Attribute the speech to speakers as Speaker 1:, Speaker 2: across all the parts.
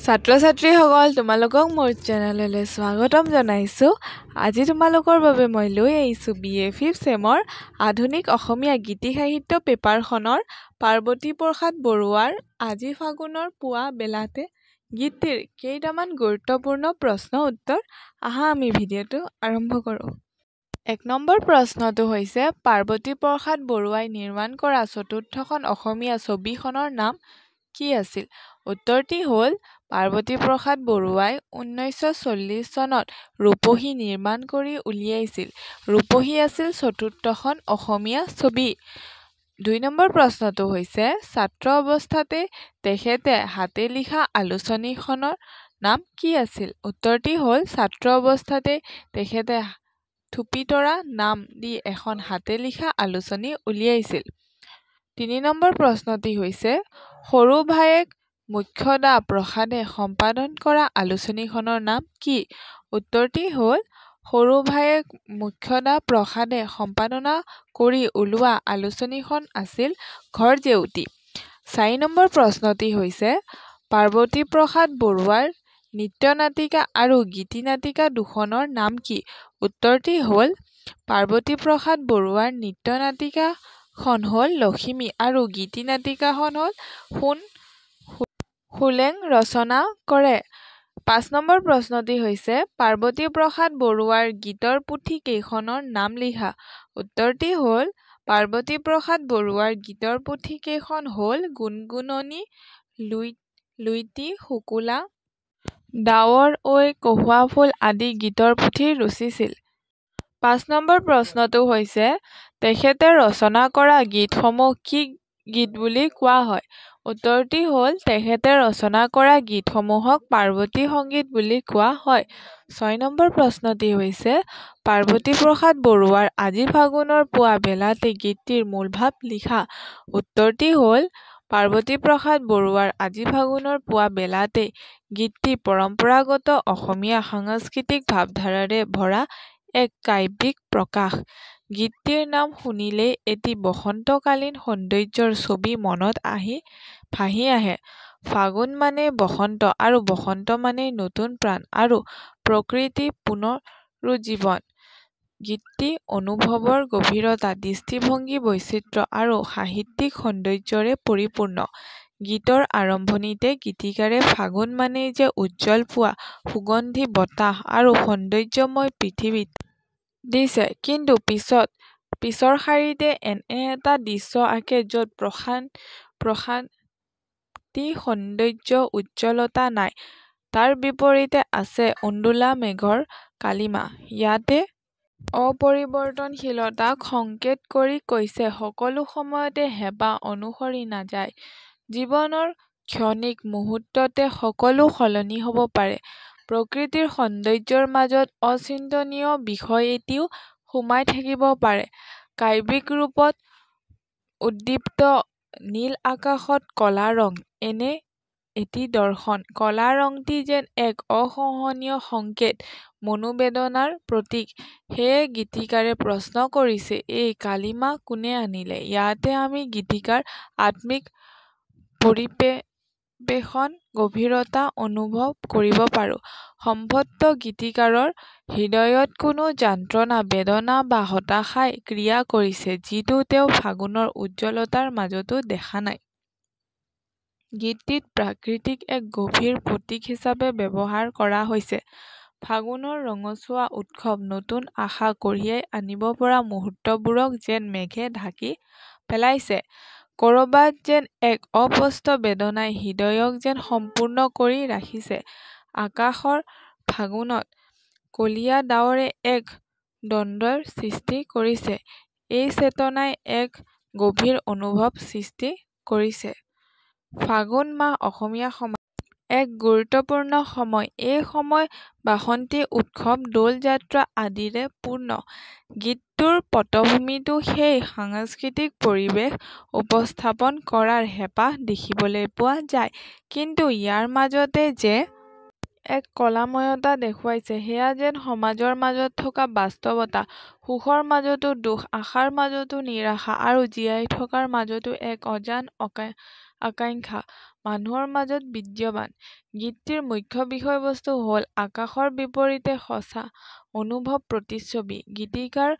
Speaker 1: ছাত্ৰ-ছাত্ৰীসকল তোমালোকক মোৰ চেনেললৈ স্বাগতম জনাইছো। আজি তোমালোকৰ বাবে মই লৈ আহিছো BA 5th চেমৰ আধুনিক অসমীয়া গীতি সাহিত্য পেপাৰখনৰ পাৰ্বতী প্ৰসাদ বৰুৱাৰ আজি ফাগুনৰ পুৱা বেলাতে গীতটিৰ কেইটামান গুৰুত্বপূৰ্ণ প্ৰশ্ন উত্তৰ। আহা আমি ভিডিঅ'টো আৰম্ভ কৰোঁ। 1 নম্বৰ প্ৰশ্নটো হৈছে পাৰ্বতী প্ৰসাদ বৰুৱাই নিৰ্মাণ কৰা চতুৰ্থখন অসমীয়া ছবিখনৰ নাম কি আছিল? উত্তৰটি হ'ল পাৰ্বতী প্ৰসাদ বৰুৱাই 1940 চনত ৰূপহী নিৰ্মাণ কৰি উলিয়াইছিল। ৰূপহী আছিল চতুৰ্থখন অসমীয়া ছবি। 2 নম্বৰ প্ৰশ্নটো হৈছে ছাত্ৰ অৱস্থাতে তেখেতে হাতে লিখা আলোচনীখনৰ নাম কি আছিল? উত্তৰটি হ'ল ছাত্ৰ অৱস্থাতে তেখেতে থুপি তৰা নাম দি এখন হাতে লিখা আলোচনী উলিয়াইছিল। 3 নম্বৰ প্ৰশ্নটি হৈছে সৰু ভায়েক মুখ্যদা প্ৰসাদে সম্পাদন কৰা আলোচনীখনৰ নাম কি? উত্তৰটি হ'ল সৰু ভায়েক মুখ্যদা প্ৰসাদে সম্পাদনা কৰি উলিওৱা আলোচনীখন আছিল ঘৰ জেউতী। 4 নম্বৰ প্ৰশ্নটি হৈছে পাৰ্বতী প্ৰসাদ বৰুৱাৰ নৃত্য-নাটিকা আৰু গীতি-নাটিকা দুখনৰ নাম কি? উত্তৰটি হ'ল পাৰ্বতী প্ৰসাদ বৰুৱাৰ নৃত্য-নাটিকাখন হ'ল লখিমী আৰু গীতি-নাটিকাখন হ'ল সোলেং ৰচনা কৰে। 5 নম্বৰ প্ৰশ্নটি হৈছে পাৰ্বতী প্ৰসাদ বৰুৱাৰ গীতৰ পুথি কেইখনৰ নাম লিখা। উত্তৰটি হ'ল পাৰ্বতী প্ৰসাদ বৰুৱাৰ গীতৰ পুথি কেইখন হ'ল গুণগুণনি, লুইতি, শুকুলা, ডাৱৰ ঐ, কহুৱা ফুল আদি গীতৰ পুথি ৰচিছিল। 5 নম্বৰ প্ৰশ্নটো হৈছে তেখেতে ৰচনা কৰা গীতসমূহ কি গীত বুলি কোৱা হয়? উত্তৰটি হ'ল তেখেতে ৰচনা কৰা গীতসমূহক পাৰ্বতী সংগীত বুলি কোৱা হয়। 6 নম্বৰ প্ৰশ্নটি হৈছে পাৰ্বতী প্ৰসাদ বৰুৱাৰ আজি ফাগুনৰ পুৱা বেলাতে গীতটিৰ মূলভাৱ লিখা। উত্তৰটি হ'ল পাৰ্বতী প্ৰসাদ বৰুৱাৰ আজি ফাগুনৰ পুৱা বেলাতে গীতটি পৰম্পৰাগত অসমীয়া সাংস্কৃতিক ভাৱধাৰাৰে ভৰা এক কাব্যিক প্ৰকাশ। গীতটিৰ নাম শুনিলেই এটি বসন্তকালীন সৌন্দৰ্যৰ ছবি মনত ভাহি আহে। ফাগুন মানেই বসন্ত আৰু বসন্ত মানেই নতুন প্ৰাণ আৰু প্ৰকৃতি পুনৰুজ্জীৱন। গীতটি অনুভৱৰ গভীৰতা, দৃষ্টিভংগী বৈচিত্ৰ্য আৰু সাহিত্যিক সৌন্দৰ্যৰে পৰিপূৰ্ণ। গীতৰ আৰম্ভণিতে গীতিকাৰে ফাগুন মানেই যে উজ্জ্বল পুৱা, সুগন্ধি বতাহ আৰু সৌন্দৰ্যময় পৃথিৱী দিছে, কিন্তু পিছৰ শাৰীতে এনে এটা দৃশ্য আঁকে য'ত প্ৰশান্তি, সৌন্দৰ্য, উজ্জ্বলতা নাই। তাৰ বিপৰীতে আছে উন্দোলা মেঘৰ কালিমা। ইয়াতে অপৰিৱৰ্তনশীলতাক সংকেত কৰি কৈছে সকলো সময়তে হেঁপাহ অনুসৰি নাযায়। জীৱনৰ ক্ষণিক মুহূৰ্ততে সকলো সলনি হ'ব পাৰে। প্ৰকৃতিৰ সৌন্দৰ্যৰ মাজত অচিন্তনীয় বিষয় এটিও সোমাই থাকিব পাৰে। কাব্যিক ৰূপত উদ্দীপ্ত নীল আকাশত কলা ৰং এনে এটি দৰ্শন। কলা ৰংটি যেন এক অসহনীয় সংকেত, মনোবেদনাৰ প্ৰতীক। সেয়ে গীতিকাৰে প্ৰশ্ন কৰিছে এই কালিমা কোনে আনিলে? ইয়াতে আমি গীতিকাৰ আত্মিক পৰিৱেশন গভীৰতা অনুভৱ কৰিব পাৰোঁ। সম্ভৱতঃ গীতিকাৰৰ হৃদয়ত কোনো যন্ত্ৰণা, বেদনা বা হতাশাই ক্ৰিয়া কৰিছে, যিটো তেওঁ ফাগুনৰ উজ্জ্বলতাৰ মাজতো দেখা নাই। গীতটিত প্ৰাকৃতিক এক গভীৰ প্ৰতীক হিচাপে ব্যৱহাৰ কৰা হৈছে। ফাগুনৰ ৰঙচুৱা উৎসৱ, নতুন আশা কঢ়িয়াই আনিব পৰা মুহূৰ্তবোৰক যেন মেঘে ঢাকি পেলাইছে। ক'ৰবাত যেন এক অস্পষ্ট বেদনাই হৃদয়ক যেন সম্পূৰ্ণ কৰি ৰাখিছে। আকাশৰ ফাগুনত কলীয়া ডাৱৰে এক দ্বন্দ্বৰ সৃষ্টি কৰিছে। এই চেতনাই এক গভীৰ অনুভৱ সৃষ্টি কৰিছে। ফাগুন মাহ অসমীয়া সমাজৰ এক গুৰুত্বপূৰ্ণ সময়। এই সময় বাসন্তী উৎসৱ, দৌল যাত্ৰা আদিৰে পূৰ্ণ। গীতটোৰ পটভূমিতো সেই সাংস্কৃতিক পৰিৱেশ উপস্থাপন কৰাৰ হেঁপাহ দেখিবলৈ পোৱা যায়। কিন্তু ইয়াৰ মাজতে যে এক কলাময়তা দেখুৱাইছে, সেয়া যেন সমাজৰ মাজত থকা বাস্তৱতা। সুখৰ মাজতো দুখ, আশাৰ মাজতো নিৰাশা আৰু জীয়াই থকাৰ মাজতো এক অজান আকাংক্ষা মানুহৰ মাজত বিদ্যমান। গীতটিৰ মুখ্য বিষয়বস্তু হ'ল আকাশৰ বিপৰীতে সঁচা অনুভৱ প্ৰতিচ্ছবি। গীতিকাৰ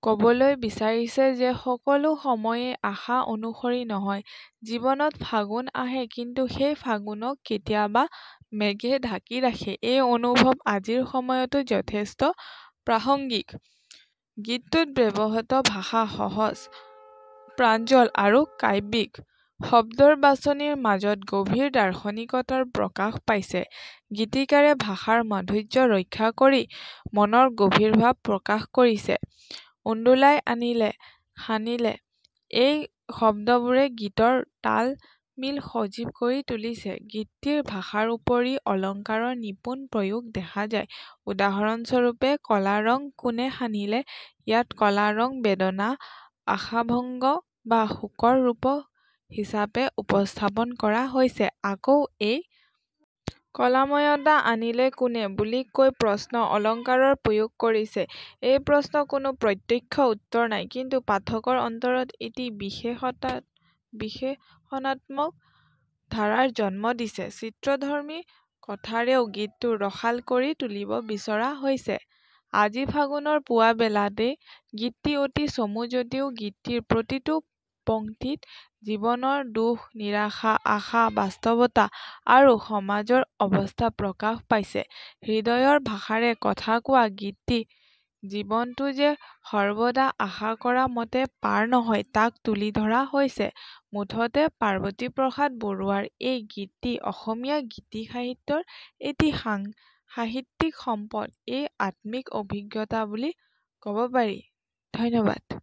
Speaker 1: ক'বলৈ বিচাৰিছে যে সকলো সময়েই আশা অনুসৰি নহয়। জীৱনত ফাগুন আহে কিন্তু সেই ফাগুনক কেতিয়াবা মেঘে ঢাকি ৰাখে। এই অনুভৱ আজিৰ সময়তো যথেষ্ট প্ৰাসংগিক। গীতটোত ব্যৱহৃত ভাষা সহজ, প্ৰাঞ্জল আৰু কাব্যিক। শব্দৰ বাছনিৰ মাজত গভীৰ দাৰ্শনিকতাৰ প্ৰকাশ পাইছে। গীতিকাৰে ভাষাৰ মাধুৰ্য ৰক্ষা কৰি মনৰ গভীৰ ভাৱ প্ৰকাশ কৰিছে। উন্দোলাই আনিলে সানিলে এই শব্দবোৰে গীতৰ তাল মিল সজীৱ কৰি তুলিছে। গীতটিৰ ভাষাৰ উপৰি অলংকাৰৰ নিপুণ প্ৰয়োগ দেখা যায়। উদাহৰণস্বৰূপে কলা ৰং কোনে সানিলে ইয়াত কলা ৰং বেদনা, আশাভংগ বা শোকৰ ৰূপ হিচাপে উপস্থাপন কৰা হৈছে। আকৌ এই কলাময়তা আনিলে কোনে বুলি কৈ প্ৰশ্ন অলংকাৰৰ প্ৰয়োগ কৰিছে। এই প্ৰশ্নৰ কোনো প্ৰত্যক্ষ উত্তৰ নাই, কিন্তু পাঠকৰ অন্তৰত এটি বিশেষণাত্মক ধাৰাৰ জন্ম দিছে। চিত্ৰধৰ্মী কথাৰেও গীতটো ৰসাল কৰি তুলিব বিচৰা হৈছে। আজি ফাগুনৰ পুৱা বেলাতেই গীতটি অতি চমু যদিও গীতটিৰ প্ৰতিটো পংক্তিত জীৱনৰ দুখ, নিৰাশা, আশা, বাস্তৱতা আৰু সমাজৰ অৱস্থা প্ৰকাশ পাইছে। হৃদয়ৰ ভাষাৰে কথা কোৱা গীতটি জীৱনটো যে সৰ্বদা আশা কৰা মতে পাৰ নহয় তাক তুলি ধৰা হৈছে। মুঠতে পাৰ্বতীপ্ৰসাদ বৰুৱাৰ এই গীতটি অসমীয়া গীতি সাহিত্যৰ এটি সাহিত্যিক সম্পদ, এক আত্মিক অভিজ্ঞতা বুলি ক'ব পাৰি। ধন্যবাদ।